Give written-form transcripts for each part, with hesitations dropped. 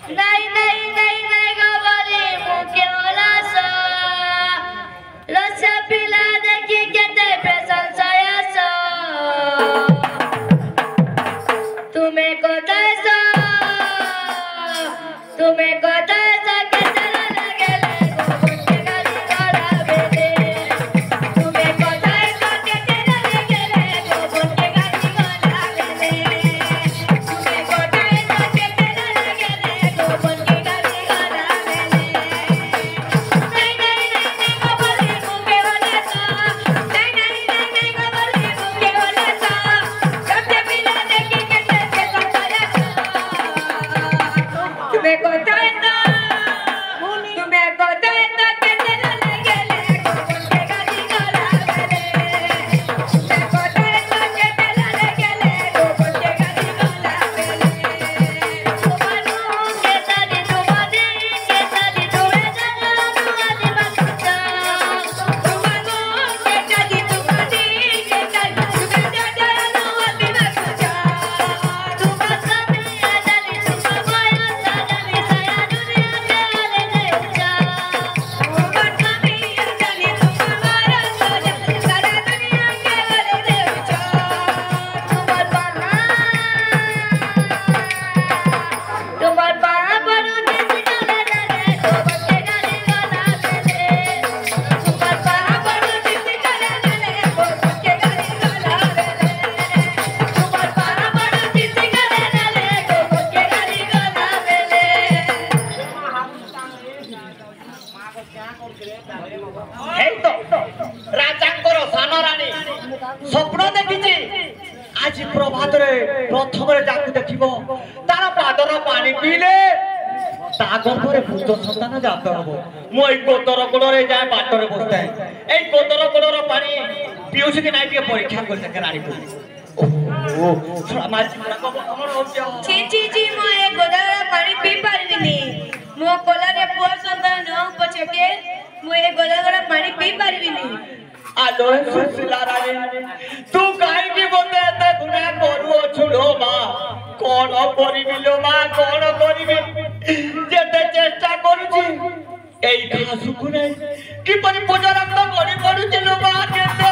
नहीं नहीं नहीं नहीं गवारी मुके वाला सा रसा पिला देखी के ते प्रशंसाया सा तुम्हें को तैसा तुम्हें को तैसा के चला लगे ले मुके गाली गाला बेले तुम्हें को तैसा के चला लगे ले मुके गाली गाला बेले तुम्हें को तैसा के चला लगे ले मुके गाली गाला बेले नहीं नहीं नहीं गवारी मुके वाला सा नहीं नहीं नहीं गवारी मुके वाला सा सबसे पिला देखी के ते प्रशंसाया सा तुम्हें को तैसा के चला लगे ले मुके गाली गाला बेले तुम्हें को तैसा के चला लगे ले मुके गाली गाला बेले तुम्हारू के सारी तुम्हारी के सारी तुम्हें जाना तुम्हारी बच्चा तुम्हारू के सारी तुम्हारी के सारी तुम्हें जाना तुम्हारी बच्चा तुम्हारा साथी आजाली तुम्हारा माया साजाली साया दुनिया के वाले ने उच्चा तुम्हारा साथी आजाली तुम्हारा माया साजाली सारा दुनिया के वाले ने उच्चा तुम्हारा पाहा बड़ू जिस गाले डाले तो बच्चे गाली गाला बेले तुम्हारा पाहा बड़ू जिस गाले डाले तो बच्चे गाली गाला बेले तुम्हारा पाहा बड़ू जिस गाले डाले तो बच्चे गाली गाला बेले এই তো রাজাঙ্কর সান রানী স্বপ্ন দেখিছি আজি প্রভাতরে প্রথমরে যাকে দেখিব তার পাদর পানি পিলে তা গর্ভরে পুত্র সন্তান জাত হব মু এই কোতর কোড়রে যায় বাটরে বসে এই কোতর কোড়র পানি পিউছি কি নাই টিকে পরীক্ষা করে দেখে রানী কো ও সমাজ আমার হচ্ছে ছি ছি ছি মো এ গোদারা পানি পি পারিনি মো কোলারে পুଅ ସନ୍ତାନ ନ ପଛକେ ମୁଁ ଏ ଗୋଦାଗରା ପାଣି ପିଇ ପାରିବିନି আলো সুশীলা রানী তু কাইকি মতে এত গুণা করুছু লো মা কোন করিবি লো মা কোন করিবি যেতে চেষ্টা করুছি এই ঘাসুকু নাই কিপরি পূজা রক্ত গড়ি পড়ুছি লো মা কেতে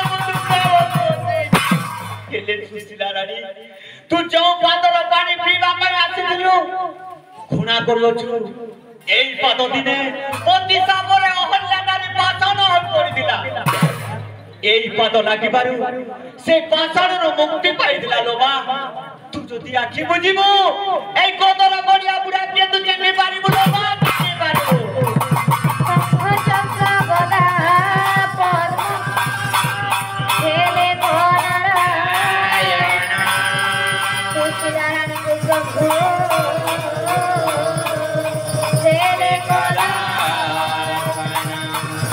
হেলে সুশীলা রানী তু ଯେଉଁ পাদর পানি পিଇବା ପାଇଁ ଆସିଥିଲୁ ঘুণা କରୁଛୁ এই পাদ দিনে অতি সামরে অহল্যা নারী পাচন হয়ে পড়িଥିଲା এই পাদ লাগিবারু সে পাষাণর মুক্তি পাইଥିଲା লো মা তু যদি আখি বুঝিবু এই কদর গড়িয়া বুড়া কে তু চিনি পারিবু লো মা চিনি পারিবু চক্র গদা পদ ছেলে নারায়ণ সুশীলারানী প্রভু ছেলে কলা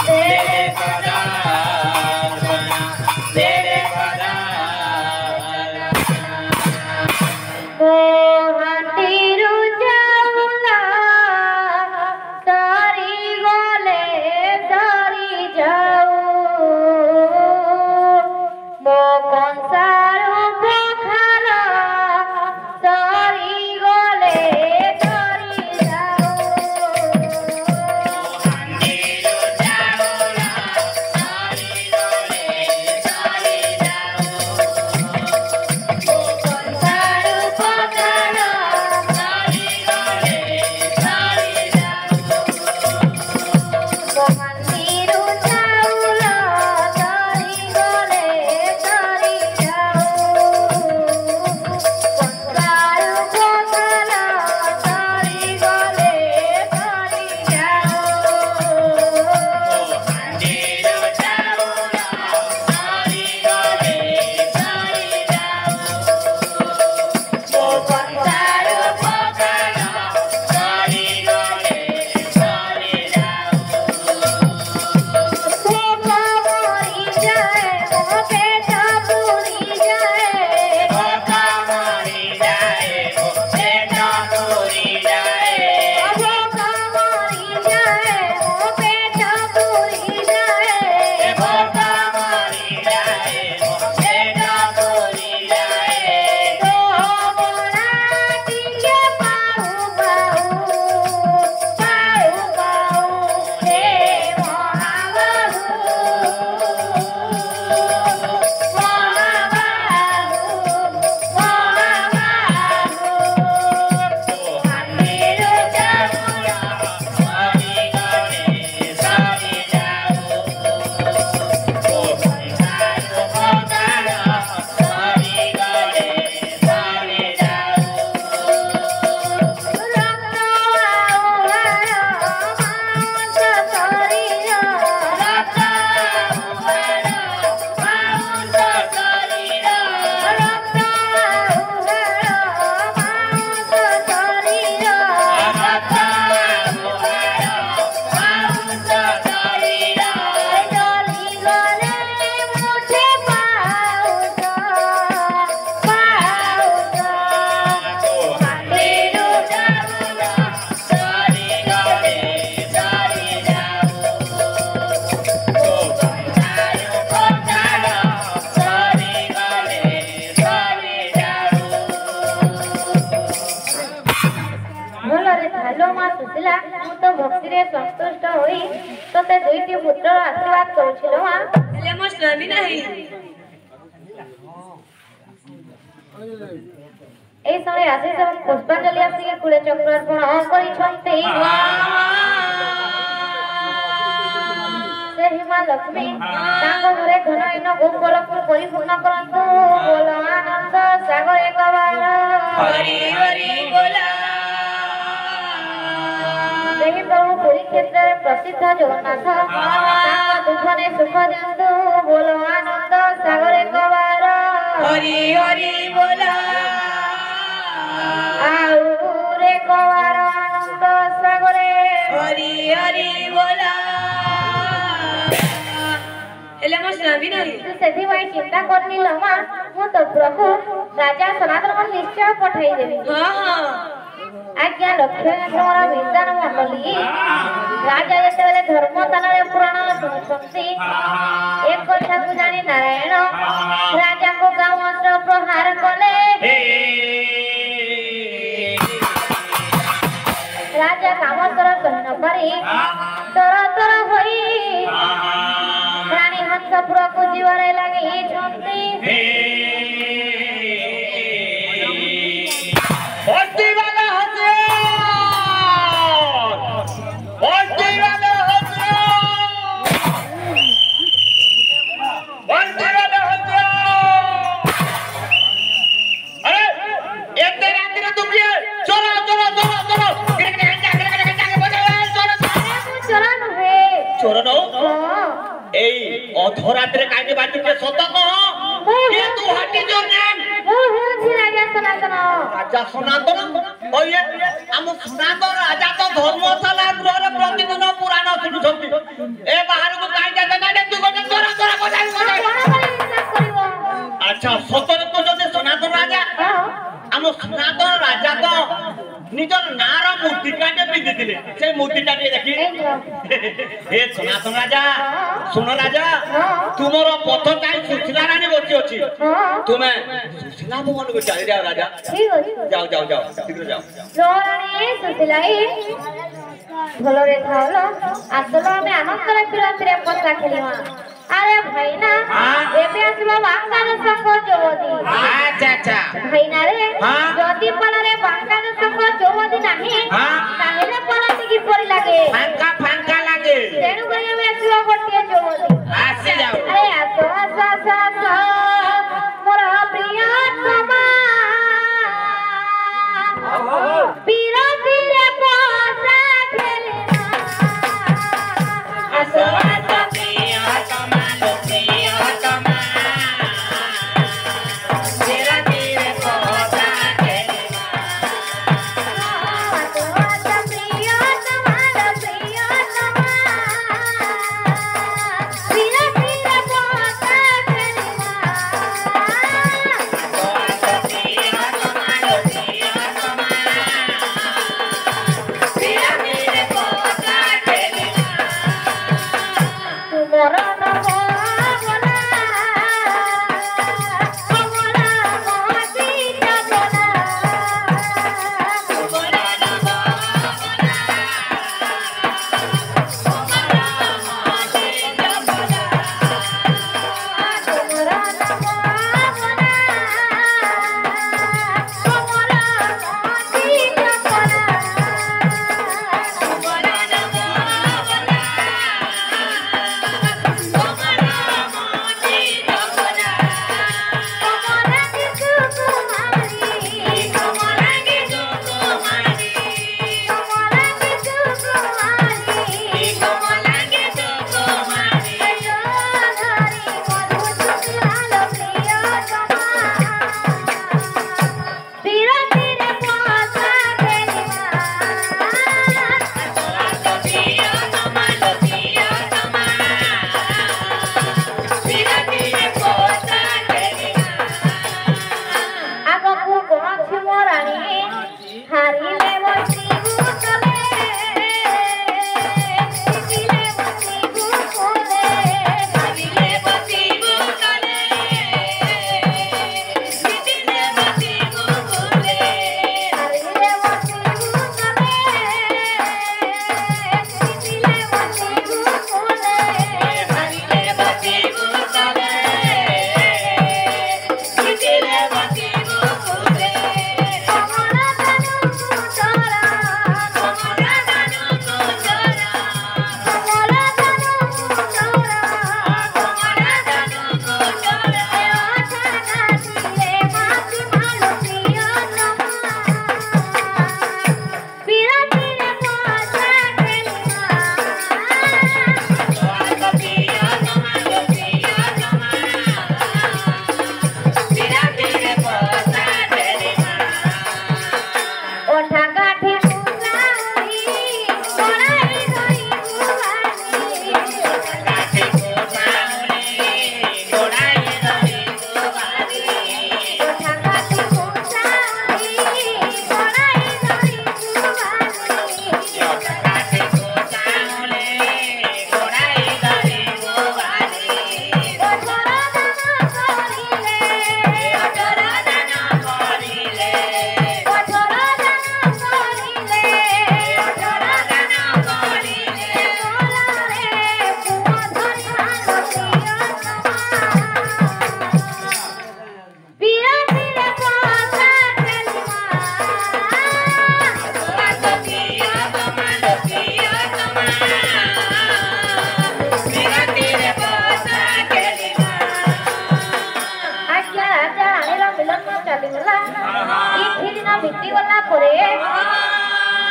ছেলে কলা ছেলে কলা ও হাতিরু যাও ଭଲରେ ଥାଲୋ ମା ସୁଶୀଲା ମୁଁ ତ ଭକ୍ତିରେ ସନ୍ତୁଷ୍ଟ ହୋଇ ତତେ ଦୁଇଟି ପୁତ୍ରର ଆଶୀର୍ବାଦ କରୁଛି ଲୋ ମା। ହେଲେ ମୋ ସ୍ୱାମୀ ନାହିଁ। এই সময় আশিস এবং পুষ্পাঞ্জলি আসিকে কুলে চক্র অর্পণ କରିଛନ୍ତି। ସେ ହିମା ଲକ୍ଷ୍ମୀ ତାଙ୍କ ଘରେ ଧନହୀନ ଗୋପଳକୁ ପରିପୂର୍ଣ୍ଣ କରନ୍ତୁ। ବୋଲ ଆନନ୍ଦ ସାଗର ଏକବାର। ହରି ହରି ବୋଲା। ସେହି ପ୍ରଭୁ ପୁରୀ କ୍ଷେତ୍ରରେ ପ୍ରସିଦ୍ଧ ଜଗନ୍ନାଥ ତାଙ୍କ ଦୁଃଖରେ ସୁଖ ଦିଅନ୍ତୁ। ବୋଲ ଆନନ୍ଦ ସାଗର ଏକବାର। ହରି ହରି ବୋଲା। ଆଉ ଏକବାର ଆନନ୍ଦ ସାଗରେ। ହରି ହରି ବୋଲା। ହେଲେ ମୋ ସ୍ୱାମୀ ନାହିଁ। ତୁ ସେଥିପାଇଁ ଚିନ୍ତା କରିନି ଲୋ ମା ମୁଁ ତୋ ପୁଅକୁ ରାଜା ସନାତନକୁ ନିଶ୍ଚୟ ପଠାଇଦେବି। ଆଜ୍ଞା ଲକ୍ଷ୍ମୀଙ୍କର ବିଧାନ ମଣ୍ଡଳୀ ରାଜା ଯେତେବେଳେ ଧର୍ମସ୍ଥାନରେ ପୁରାଣ ଶୁଣୁଛନ୍ତି ଏ କଥାକୁ ଜାଣି ନାରାୟଣ ରାଜାଙ୍କୁ ଗାମୁତ୍ର ପ୍ରହାର କଲେ। ରାଜା କାମସ୍ଥଳ କହି ନ ପାରି ତର ତର ହୋଇ ରାଣୀ ହଂସପୁରକୁ ଯିବାରେ ଲାଗିଛନ୍ତି। चोर नो এই অধরাত্রে কাইনে বাজিতে সত কহ কে তু হাটি জোর নাম রাজা সনাতন। রাজা সনাতন ওয়ে আম সনাতন রাজা তো ধর্মশালা গৃহরে প্রতিদিন পুরাণ শুনুছন্তি এ বাহারকু কাইনে জাগাডে তু গটে তোরা তোরা বজাই বজাই আচ্ছা সতরে তো যদি সনাতন রাজা আম সনাতন রাজা তো নিজর নার মূর্তিটাকে পিঁধিলে সেই মূর্তিটাকে দেখি হে সনাতন রাজা শুনো রাজা তোমার পথ চাই সুশীলা রানী বসি অছি তুমি সুশীলা ভবনকে চালি যাও রাজা। যাও যাও যাও শীঘ্র যাও। রানী সুশীলাই ভলরে থাওলো আসলো আমি আনন্দরে ফিরন্তিরে পতা খেলিমা। আরে ভাইনা এবে আসলো বাঙ্গাল সঙ্গ যুবতী। আচ্ছা আচ্ছা ভাইনা রে যদি পালারে বাঙ্গাল সঙ্গ যুবতী নাহি তাহলে পালাতে কি পরি লাগে ফাঙ্কা ফাঙ্কা লাগে তেণু করে আমি আসলো গোটিয়ে যুবতী। আসি যাও। আরে আসো আসো আসো আসো মোর প্রিয়তমা বিরতিরে পতা খেলিমা। আসো আসো প্রিয়তমা গো প্রিয়তমা বিরতিরে পতা খেলিমা। আসো আসো প্রিয়তমা গো প্রিয়তমা বিরতিরে পতা খেলিমা।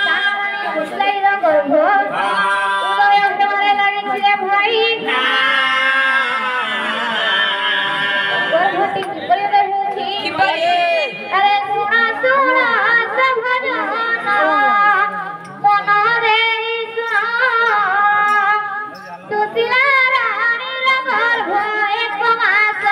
ସାନରାଣୀ ସୁଶୀଳାର ଗର୍ଭ ଉଦୟ ହେବାରେ ଲାଗିଛି ରେ ଭାଇ ଗର୍ଭଟି କିପରି ହେଉଛି ଆରେ ଶୁଣା ଶୁଣା ସଭଜନ ମନରେ ଶୁଣା ସୁଶୀଳା ରାଣୀର ଗର୍ଭ ଏକ ମାସ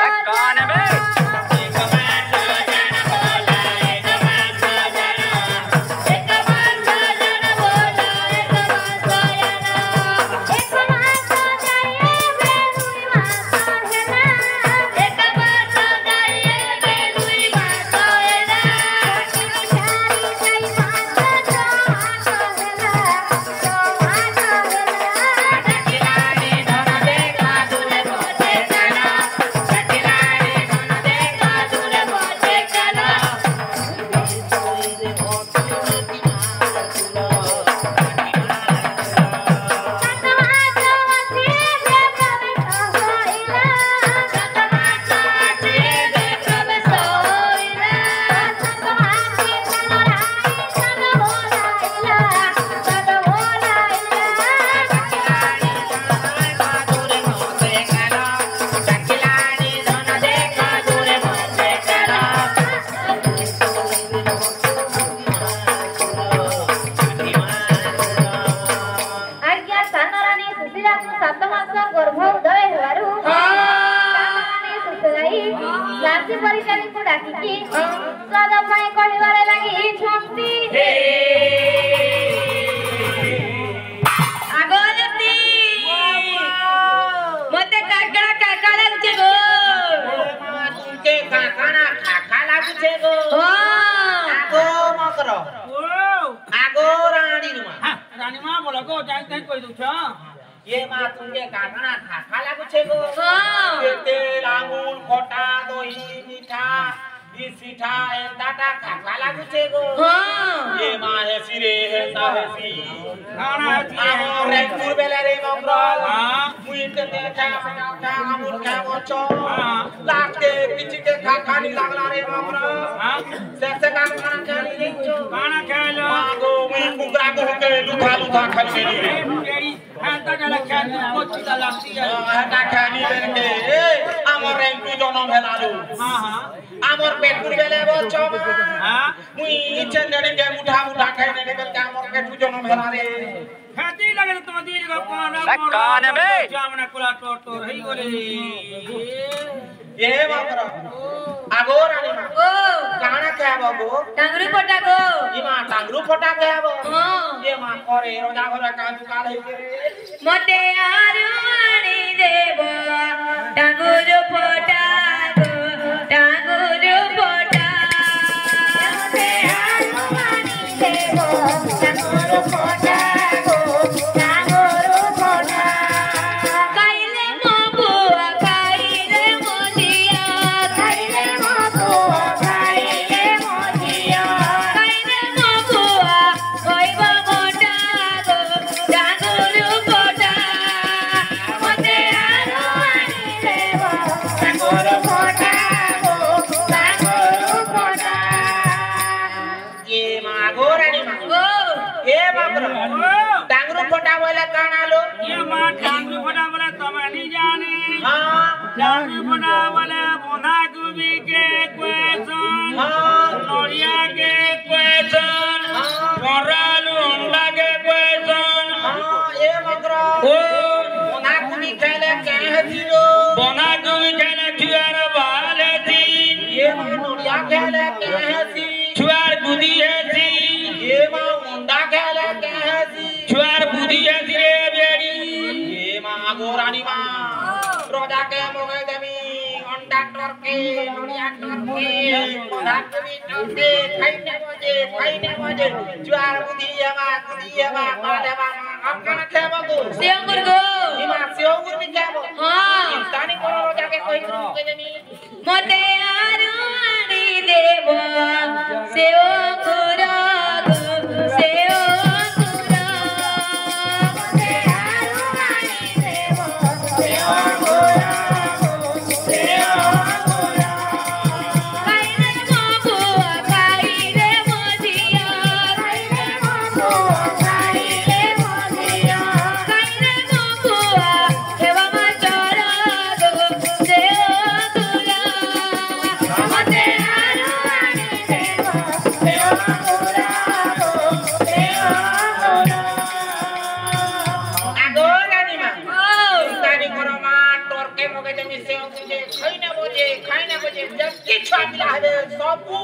ରାତି ପରିଚାରୀଙ୍କୁ ଡାକିକି ସ୍ୱାଦ ପାଇଁ କହିବାରେ ଲାଗିଛନ୍ତି ମତେ କାକଣା କାକା ଲାଗୁଛେ ଗୋ तुमके काकाना खाखा लागुछे गो आगो मकर आगो रानी रानीमा बोला गो जाई जाई कहि दउ छ ये मा तुमके काकाना खाखा लागुछे गो केते लांगुल खोटा दही मीठा ई सीठा एंदाटा खाखा लागुछे गो ये मा हेसी रे हेसा हेसी खाना आमो रेपुर बेला रे मकर मुई ते देखा खा अमूल खा बचो लागते किछि के खाखा नी लागला रे मकर से काकाना खाली देछो खाना खालो आगो मुई कुकरा को के लुथा लुथा खाली रे तेरी हांता जला खानी कोचिला लागती है हांता खानी बेरके हमर रेंकु जनम हेलालो हां हां हमर पेटपुर बेले बचो हां मुई चंदने के मुठा मुठा खाइने निकल के हमर पेटु जनम हेला रे खाती लगे तो दी का कान में जामना कुला टोर टोर हई बोले ये मकर आगो रानी मा काना खाबो गो टांगरू पटा गो इमा टांगरू फटा खाबो ये मा करे रोजा घरा कान काल हई मते आरु आनी देव टांगरू पटा गो टांगरू पटा मते आरु आनी देव टांगरू पटा गो टांगरू पटा काइले मो बुआ काइले मो जिया खाइले मो बुआ खाइले मो जिया काइले मो बुआ होइबो मोटा गो टांगरू पटा मते आरु आनी देव टांगरू पटा गो टांगरू पटा ये मा गो रानी मा गो ये मकर टांगरू फटा बोले काना लो ये मां टांगू फटा बोला तमानी जाने हां टांगू फटा बोला बोना गुबी के क्वेश्चन नोरिया के क्वेश्चन मोरालू अंडा के क्वेश्चन ये मकर ओ मोना कुनी खेले के हथिलो बोना गुबी खेले छुआर बाले थी ये मा नोरिया खेले के हथि छुआर बुदी है थी ये मा मुंडा खेले के हथि छुआर बुदी है थी रे बेड़ी ये मा गो रानी मा रोजा के मोगे देमी अंडा टरके नोरिया टरके मोना कुनी टरके खाइने मजे जुआर बुदी ये मा माले मा अपना खेबो गो सेंगुर गो इमा सेओगुर भी खेबो हां तानी कोन रोजा के कहि के देमी मते आरु आनी देव सेओ गुरा गो सेओ गुरा मते आरु आनी देव सेओ गुरा सेओ गुरा काइले मो बुआ काइले मो जिया हेबे सबू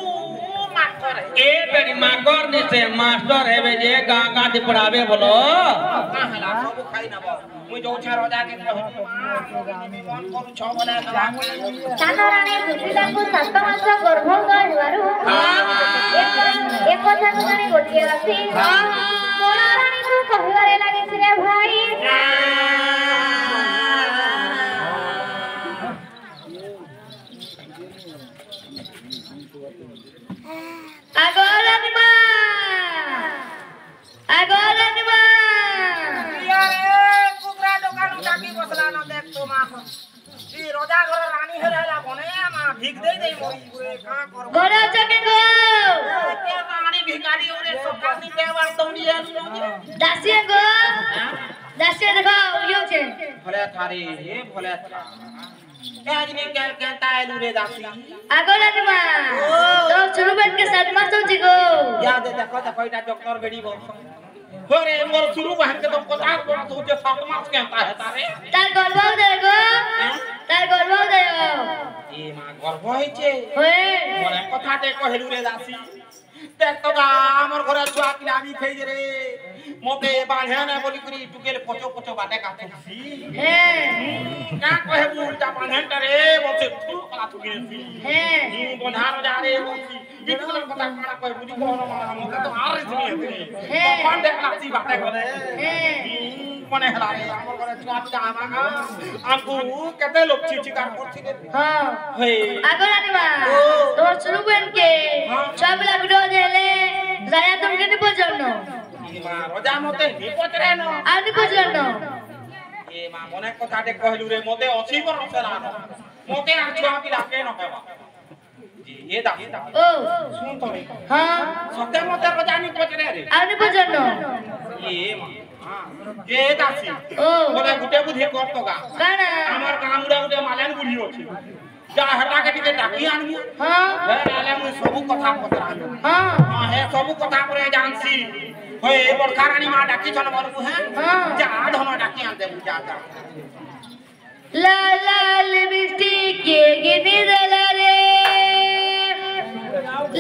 मास्टर है ए बेड़ी मागर निसे मास्टर हेबे जे गागा दे पढ़ावे बोलो काहला सबू खाई नबो मुई जो छा राजा के कहू मन करू छ बोले ସାନରାଣୀ ସୁଶୀଳାଙ୍କୁ 7 ମାସ ଗର୍ଭବତୀ ହେବାରୁ ଏ କଥାକୁ ଜାଣି ଗୋଟିଏ ରାତି ମହାରାଣୀଙ୍କୁ କହିବାରେ ଲାଗିଥିଲେ ଭାଇ agora niba यारे कुकरा दुकान डाकी बसला न देख तो मा ई राजा घर रानी हेला बने मा भीख दे मोरी रे का कर gora chakego के रानी भिखारी ओरे सब पानी देवार दौड़िया dasie go dasie देखो उलियो छे भले थारे हे भले था आज ने केल केता आलू रे दासी agora niba तो शुरू बैठ के 7 मास हो जिगो याद है देखो तो कोईटा डॉक्टर बेड़ी बोल होरे मोर शुरू बहन के तो पता कोन तो जे 7 मास कहता है तारे तार गर्भ देगो तार गर्भ देयो ए मां गर्भ होइछे होए मोरे कथा ते कहलु रे दासी देख तो गा हमर घरे छुआ पिलानी थई रे मोते बांधे ने बोली करी टुकेल पचो पचो बाटे का थुसी हे का कहे उल्टा बांधे रे बोते थु कला थुकी सी हे बंधार जा रे बोसी बिल्कुल कथा काना कहे बुझी कोन मोते तो आर रे हे कौन देखला सी बाटे करे हे मने हला रे हमर घरे छुआ पिला आमा आंकू केते लोग चिचिकार करछि रे हां हे agora niba तो शुरू बैठ के सबला वीडियो देले जाया तुम के पजनो মা রজা মতে নিপচরে ন आनी पजनो এ মা মনে কথাতে কহিলু রে মতে 80 বরষ না মতে আর ছুয়া পিলা কে ন কবা জি এ দা ओ শুন তো রে हां সতে মতে রজা নিপচরে রে आनी पजनो এ মা এ দাসি ओ বলে গুটে বুদ্ধি করত গা काना আমার গামুড়া গুটে মালেন বুড়ি আছে যা হেটা কে টিকে ডাকি আনবি हां হে আলে মুই সবু কথা পতরানি हां हां হে সবু কথা করে জানছি হয়ে বড়খা রানী মা ডাকি চল মরবু হ্যাঁ हां যা ধন ডাকি আনতে বুঝা যা La la lipstick ke gini dala re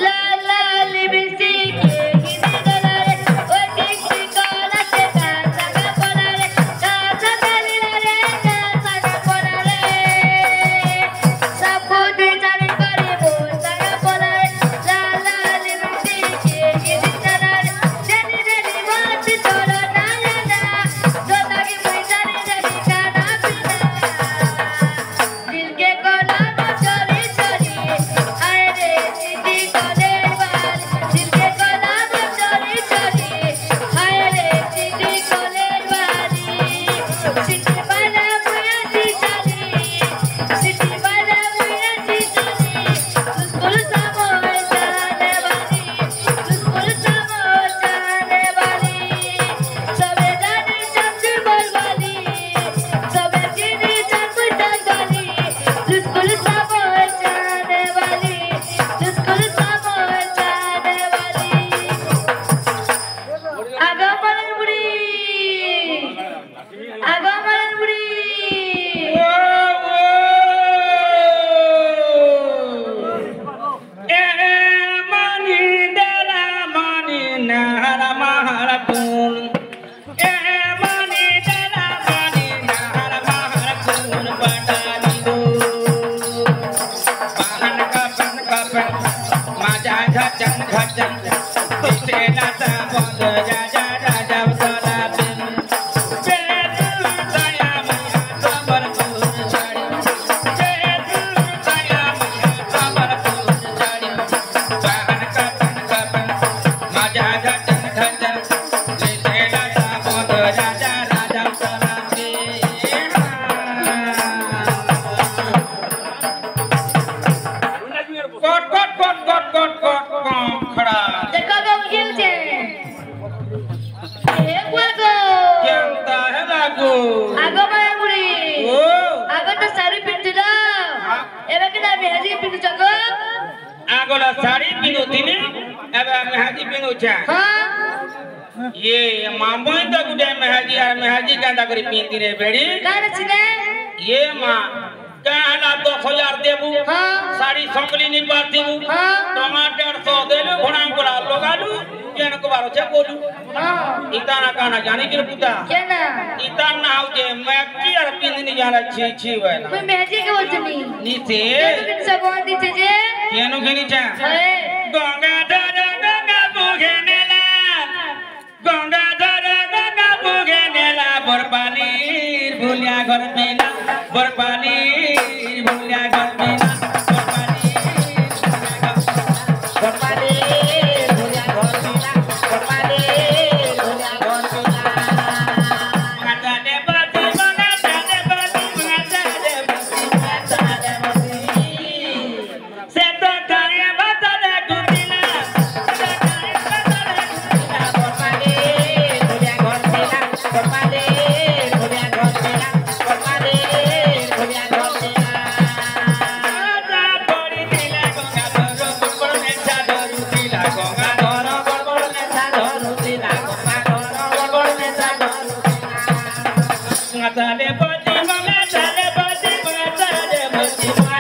La la lipstick ke gini dala re o tik tik kola se ta saga kola re ta sa dali re ta saga kola re sabu di jani kari bo saga kola re La la lipstick ke gini dala re jani jani baat cholo na na jota ki mai jani jani kana pina दिल के कोना में चोरी चोरी आए रे city कोने वाल दिल के कोना में चोरी चोरी आए रे सिटी कोने वाली सिटी वाला मुया सी चली सिटी वाला मुया सी चली स्कूल सामो जाने वाली स्कूल सामो जाने वाली सबे जाने चमची बोल वाली सबे जीनी चमचटा वाली स्कूल सामो जाने वाली स्कूल सामो जाने वाली आगा मरन बुड़ी ए मानी दला मानी नहरा महरा पुन ए मानी दला मानी नहरा महरा पुन बटानी दो पाहन का पन माजा घचन घचन दिसे नाता बंद जा जा राजा उतरा बिन बेद दया मैया खबर पुन छाड़ी बेद दया मैया खबर पुन छाड़ी पाहन का पन माजा घचन घचन दिसे नाता बंद जा जा राजा उतरा बिन खड़ा देखो गो गिल छे ए गुआगो केंता है लागू आगो मरन बुड़ी ओ आगो तो साड़ी पिंदिलो एबे के ना बेहजी पिंदु जगो आगोला साड़ी पिनो दिने एबे मेहदी पिनो छा हां ये मामोई तो गुडे मेहदी आ मेहदी कांदा करी पिंदी रे बेड़ी कान छिने ये मां कहला 10,000 देबू साड़ी संगली नहीं पारतीबू टमा 150 देलू घोड़ा कोला लगालू केन को बारो छे बोलू इताना काना जानी के पुता केना इतान ना हो जे मैं की और पिंदनी जाना छी छी वेला मैं मैजिक बोलतनी नीचे किन सगोन दिते जे केनु घेनी छा गंगा धर गंगा बुघेनेला गंगा धर गंगा बुघेनेला बरपाली भूलिया घर मेला बरपाली भूलिया घर मेला बरपाली भूलिया घर मेला बरपाली भूलिया घर मेला गाताने बाती गाताने बाती से तो काया बाताने गुमिला बरपाली भूलिया घर मेला बरपाली भूलिया घर मेला बरपाली भूलिया घर मेला राजा पड़ी दिला गंगा धर गोबर में चादरू दिला गंगा धर गोबर में चादरू दिला गंगा धर गोबर में चादरू दिला गाताने